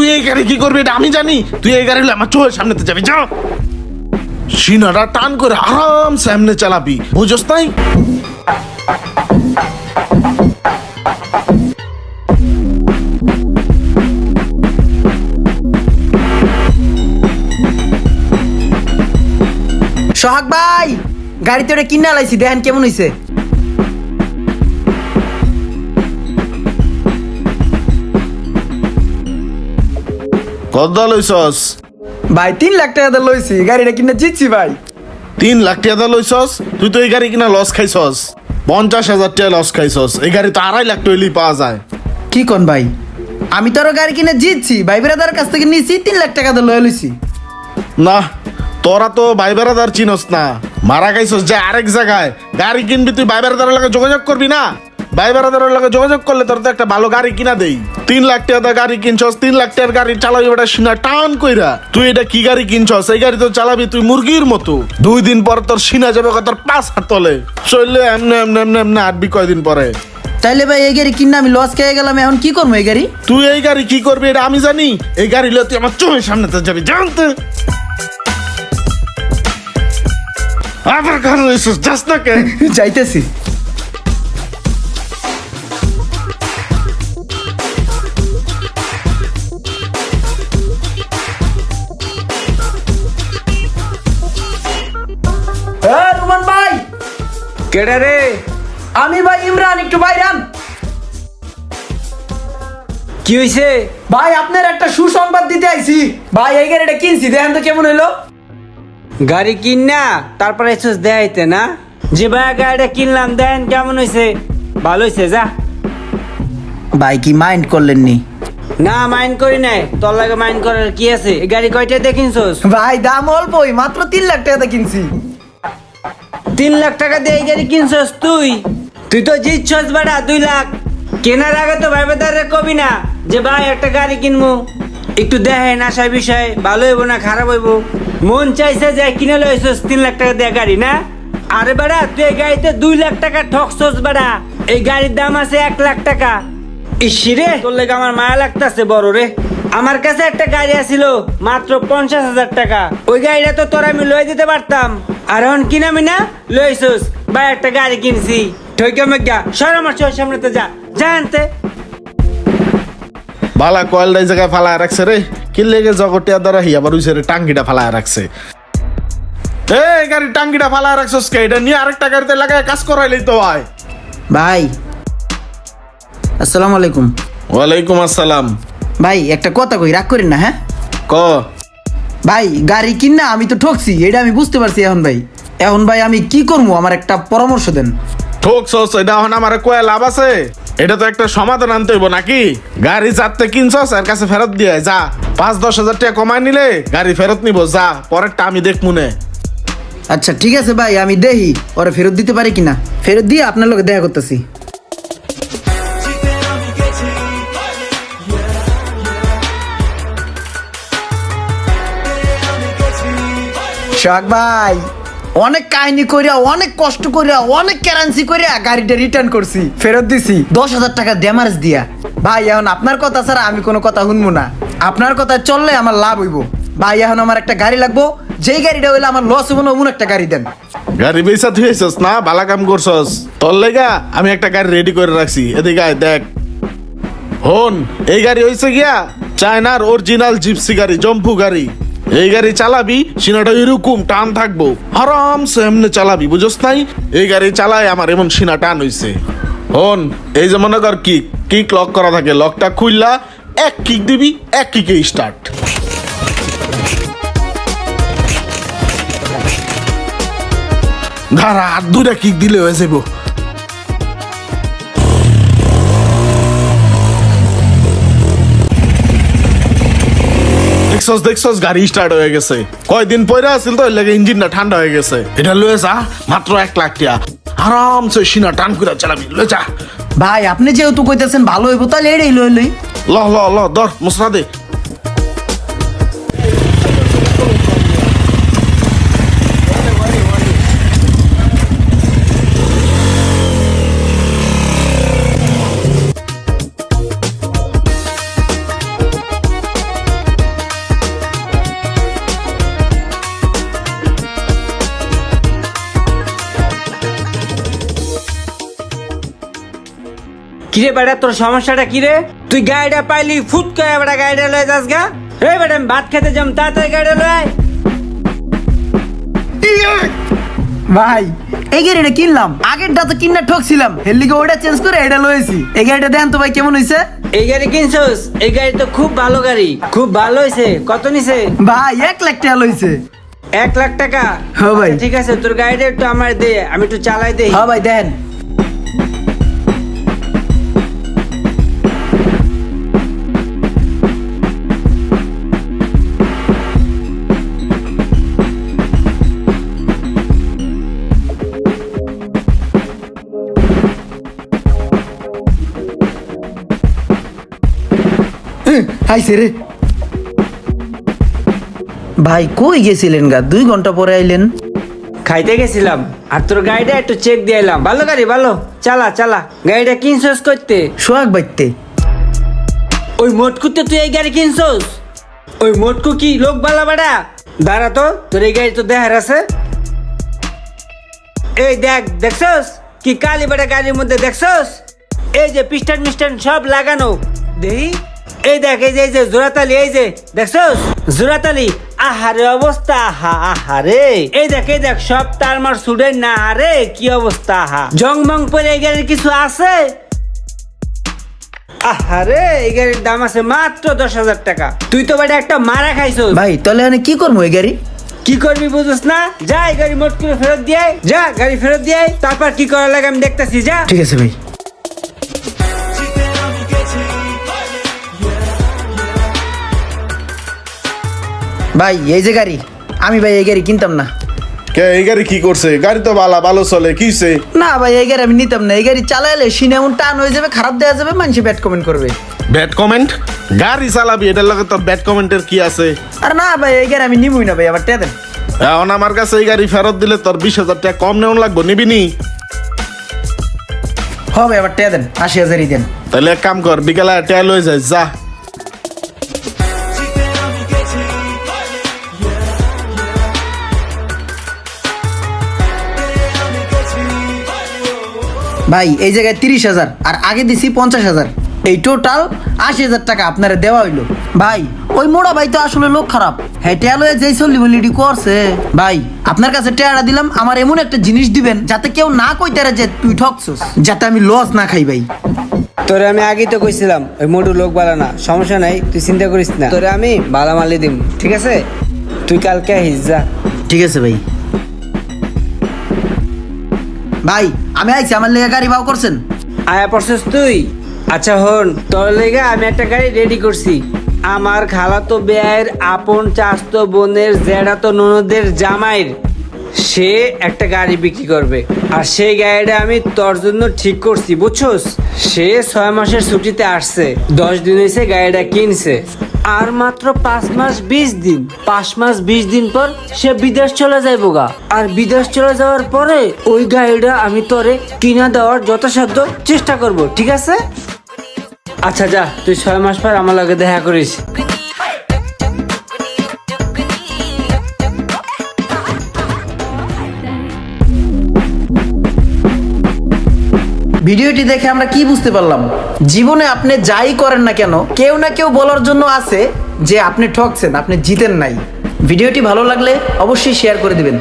তুই এই গাড়ি কি করবি এটা আমি জানি। তুই এই গাড়ি আমার চোখের সামনেতে যাবি, যা। সিনাটা টান করে আরাম সামনে চালাবি, বুঝছ নাই? সোহাগ ভাই, গাড়িতে ওটা কিনা লাইছি, দেখেন কেমন হইছে। কত লইছস? ভাই 3 লাখ টাকা লইছি, গাড়িটা কিনা জিতছি ভাই। 3 লাখ টাকা লইছস? তুই তো এই গাড়ি কিনা লস খাইছস, 50,000 টাকা লস খাইছস। এই গাড়ি তো 2.5 লাখ টাকা পাওয়া যায়। কি কোন ভাই, আমি তো আরো গাড়ি কিনে জিতছি, ভাই বেরাদার কাছ থেকে নিয়েছি 3 লাখ টাকা লয়ে লইছি। না, তোরা তো ভাই বেড়াদার চিনস না, মারা খাইছস যে আরেক জায়গায়। গাড়ি কিনবি তুই ভাই বেড়াদারের লাগে যোগাযোগ করবি না? ভাই বেড়াদারের লাগে যোগাযোগ করলে তোর তো একটা ভালো গাড়ি কিনা দেই। 3 লাখ টাকা গাড়ি কিনছস, 3 লাখ টাকার গাড়ি চালাবি বেটা সিনা টান কইরা। তুই এটা কি গাড়ি কিনছস? এই গাড়ি তো চালাবি তুই মুরগির মতো। 2 দিন পর তোর সিনা যাবে তোর 5 হাত তলে। চললে এমনে এমনে এমনে এমনে আটবি কয়দিন পরে। তাইলে ভাই এই গাড়ি কিনা আমি লস খেয়ে গেলাম, এখন কি করবো এই গাড়ি? তুই এই গাড়ি কি করবি এটা আমি জানি। এই গাড়ি লয়ে তুই আমার চোখের সামনে তো যাবি, জানতে। আবার কারণ এসেছিস, যাস না কে? যাইতেছি। রুমান ভাই। কেডা রে? আমি ভাই ইমরান, একটু বাইরান। কি হইছে? ভাই আপনার একটা সুসংবাদ দিতে আইছি। ভাই এই গাড়িটা কিনছি, দেখেন তো কেমন হইলো। গাড়ি কিন না তারপরে এসেছিস দেখাইতে না? যে ভাই গাড়িটা কিনলাম দেন কেমন হইছে? ভালো হইছে, যা। ভাই কি মাইন্ড করলেন নি? না মাইন্ড করি নাই, তোর লাগে মাইন্ড করার কি আছে? এই গাড়ি কয়টা দেখিনছস? ভাই দাম অল্পই, মাত্র 3 লাখ টাকা কিনছি। 3 লাখ টাকা দিয়ে এই গাড়ি কিনছস তুই? তুই তো জিতছস বেটা 2 লাখ। কেনার আগে তো ভাই বেদারে কবি না যে ভাই একটা গাড়ি কিনবো, একটু দেখেন আশা বিষয় ভালো হইব না খারাপ হইব। মন চাইছে যে কিনে লইছস 3 লাখ টাকা দিয়ে গাড়ি না? আরে বেটা তুই এই গাড়িতে 2 লাখ টাকা ঠকছস বেটা। এই গাড়ির দাম আছে 1 লাখ টাকা। ইসিরে তোর লেগে আমার মায়া লাগতাছে বড় রে। আমার কাছে একটা গাড়ি আছিল মাত্র 50,000 টাকা, ওই গাড়িটা তো তোর আমি লই দিতে পারতাম। আর এখন কিনামি না লইছস ভাই একটা গাড়ি কিনছি। ঠইকে মেগা সর আমার চোখের সামনে তো যা জানতে। বালা কয়েলটা এই জায়গায় ফালায় রাখছে রে। কি লেগে জগটিয়া দ্বারা হি আবার উইছে রে টাঙ্গিটা ফালায় রাখছে। এই গাড়ি টাঙ্গিটা ফালায় রাখছস কে? এটা নিয়ে আরেকটা গাড়িতে লাগায় কাজ করাইলেই তো হয়। ভাই আসসালামু আলাইকুম। ওয়ালাইকুম আসসালাম। ভাই একটা কথা কই, রাগ করেন না হ্যাঁ? ক। ভাই গাড়ি কিনা আমি তো ঠকছি, এটা আমি বুঝতে পারছি। এখন ভাই আমি কি করবো, আমার একটা পরামর্শ দেন। ঠকছস এটা এখন আমার কয়ে লাভ আছে? এটা তো একটা সমাধান আনতে হইব নাকি? গাড়ি যাতে কিনছস এর কাছে ফেরত দিয়ে যা। 5-10 হাজার টাকা কমায় নিলে গাড়ি ফেরত নিব, যা। পরেরটা আমি দেখ মনে। আচ্ছা ঠিক আছে ভাই, আমি দেখি ওরা ফেরত দিতে পারি কিনা। ফেরত দিয়ে আপনার লোকে দেখা করতেছি। সোহাগ ভাই অনেক কাহিনী করিয়া, অনেক কষ্ট করিয়া, অনেক কারেন্সি করিয়া গাড়িটা রিটার্ন করছি, ফেরত দিছি 10,000 টাকা ড্যামারেজ দিয়া। ভাই এখন আপনার কথা ছাড়া আমি কোনো কথা শুনবো না। আপনার কথা চললে আমার লাভ হইব। ভাই এখন আমার একটা গাড়ি লাগবো, যেই গাড়িটা হইলে আমার লস হইব না, অমন একটা গাড়ি দেন। গাড়ি বেচা তুই আইছস না, ভালো কাম করছস। তোর লেগা আমি একটা গাড়ি রেডি করে রাখছি, এদিকে আয় দেখ। হন, এই গাড়ি হইছে গিয়া চায়নার অরিজিনাল জিপসি গাড়ি, জম্পু গাড়ি। এই গাড়ি চালাবি সিনাটা এরকম টান থাকবো, আরামসে এমনি চালাবি, বুঝছ নাই? এই গাড়ি চালায় আমার এমন সিনা টান হইছে। হন, এই যে মনে কর কিক কিক লক করা থাকে, লকটা খুললা এক কিক দিবি, এক কিকে স্টার্ট। ধারা আর 2টা কিক দিলে হয়ে যাবো। দেখছস গাড়ি স্টার্ট হয়ে গেছে। কয়দিন পরে আসছিল তো লাগে ইঞ্জিনটা ঠান্ডা হয়ে গেছে। এটা লয়ে যা, মাত্র 1 লাখ টাকা, আরামসে সিনা টান করে চালাবি, লয়ে যা। ভাই আপনি যেহেতু কইতেছেন ভালো হইব, তাহলে এটাই লই লই। ল ল ল ধর মশলা দে। কিরে বেটা তোর সমস্যাটা কিরে? তুই গাড়িটা পাইলি ফুট করে বেটা গাড়িটা লয়ে যাস গা। এই বেটা আমি ভাত খেতে যাম, তাড়াতাড়ি গাড়িটা লয়ে আয়। ভাই এই গাড়িটা কিনলাম, আগেরটা তো কিনা ঠকছিলাম, এর লিগে ওটা চেঞ্জ করে এটা লয়েছি। এই গাড়িটা দেন তো ভাই কেমন হইছে? এই গাড়ি কিনছস? এই গাড়ি তো খুব ভালো গাড়ি, খুব ভালো হয়েছে। কত নিছে? ভাই 1,00,000 টাকা লইছে। 1,00,000 টাকা? হ্যাঁ ভাই। আচ্ছা, ঠিক আছে, তোর গাড়িটা একটু আমার দে, আমি একটু চালাই দেই। হ্যাঁ ভাই দেন। আইছে রে। ভাই কই গেছিলেন গা? 2 ঘন্টা পরে আইলেন। খাইতে গেছিলাম, আর তোর গাড়িটা একটু চেক দিয়ে এলাম। ভালো গাড়ি, ভালো, চালা চালা। গাড়িটা কিনছস করতে? সোহাগ বাইতে। ওই মোটকুতে তুই এই গাড়ি কিনছস? ওই মোটকু কি লোক বালা বেড়া? দাঁড়া তো, তোর এই গাড়ি তো দেখার আছে। এই দেখ, দেখছস কি কালি বেড়া গাড়ির মধ্যে? দেখছস এই যে পিস্টন মিস্টন সব লাগানো, দেহি। এই দেখ, এই যে জোড়াতালি, এই যে দেখছস জোড়াতালি। আহারে অবস্থা, আহা আহারে। এই দেখ সব তার মার সুডের না। আরে কি অবস্থা, আহা জং মং পরে এই গাড়ির কিছু আছে? আহারে এই গাড়ির দাম আছে মাত্র 10,000 টাকা। তুই তো বেটা একটা মারা খাইছস। ভাই তাহলে আমি কি করবো এই গাড়ি? কি করবি বুঝছ না? যা এই গাড়ি মোট করে ফেরত দিয়ে আয়। যা গাড়ি ফেরত দিয়ে আয়, তারপর কি করা লাগে আমি দেখতেছি। যা। ঠিক আছে ভাই। ভাই এই যে গাড়ি, আমি ভাই এই গাড়ি কিনতাম না। কে এই গাড়ি কি করছে? গাড়ি তো ভালো চলে, কিছে? না ভাই এই গাড়ি আমি নিতাম না। এই গাড়ি চালাইলে সিনে এমন টান হয়ে যাবে, খারাপ দেওয়া যাবে, মানুষ ব্যাড কমেন্ট করবে। Bad comment? গাড়ি চালাবি, এটার লগে তোর ব্যাড কমেন্টের কি আছে? আর না ভাই এই গাড়ি আমি নিবই না ভাই, আবার টেয়া দেন। এখন আমার কাছে এই গাড়ি ফেরত দিলে তোর 20,000 টাকা কম নেওয়া লাগবো, নিবি নি? হবে আবার টেয়া দেন, 80,000ই দেন। তাহলে এক কাম কর, বিকেলে টাকা লয়ে যাই, যা। ভাই এই জায়গায় 30,000 আর আগে দিছি 50,000, এই টোটাল 80,000 টাকা আপনারা দেওয়া হইলো। ভাই ওই মোড়া ভাই তো আসলে লোক খারাপ, হ্যাঁ টেয়া লয়ে যেই চল্লি বলিটি করছে। ভাই আপনার কাছে টেয়াটা দিলাম, আমার এমন একটা জিনিস দিবেন যাতে কেউ না কইতারে যে তুই ঠকছস, যাতে আমি লস না খাই ভাই। তোরে আমি আগেই তো কইছিলাম ওই মোটু লোক বালা না, সমস্যা নাই, তুই চিন্তা করিস না। তোরে আমি মালামালি দিম, ঠিক আছে? তুই কালকে আহিস, যা। ঠিক আছে ভাই। ভাই আমি আইছি, আমার লেগে গাড়ি বাউ করছেন। আয়া পড়ছিস তুই? আচ্ছা হন, তোর লেগে আমি একটা গাড়ি রেডি করছি। আমার খালাতো বেয়ের আপন চাস্তো বোনের জেঠাতো ননদের জামাইর, সে একটা গাড়ি বিক্রি করবে, আর সেই গাড়িটা আমি তোর জন্য ঠিক করছি, বুঝছস? সে 6 মাসের ছুটিতে আসছে, 10 দিন হয়েছে গাড়িটা কিনছে, আর মাত্র 5 মাস 20 দিন। 5 মাস 20 দিন পর সে বিদেশ চলে যাইবো গা। আর বিদেশ চলে যাওয়ার পরে ওই গাড়িটা আমি তোরে কিনা দেওয়ার যথাসাধ্য চেষ্টা করব, ঠিক আছে? আচ্ছা যা, তুই 6 মাস পর আমার লগে দেখা করিস। ভিডিওটি দেখে আমরা কি বুঝতে পারলাম? জীবনে আপনি যাই করেন না কেন, কেউ না কেউ বলার জন্য আছে যে আপনি ঠকছেন, আপনি জিতেন নাই। ভিডিওটি ভালো লাগলে অবশ্যই শেয়ার করে দিবেন।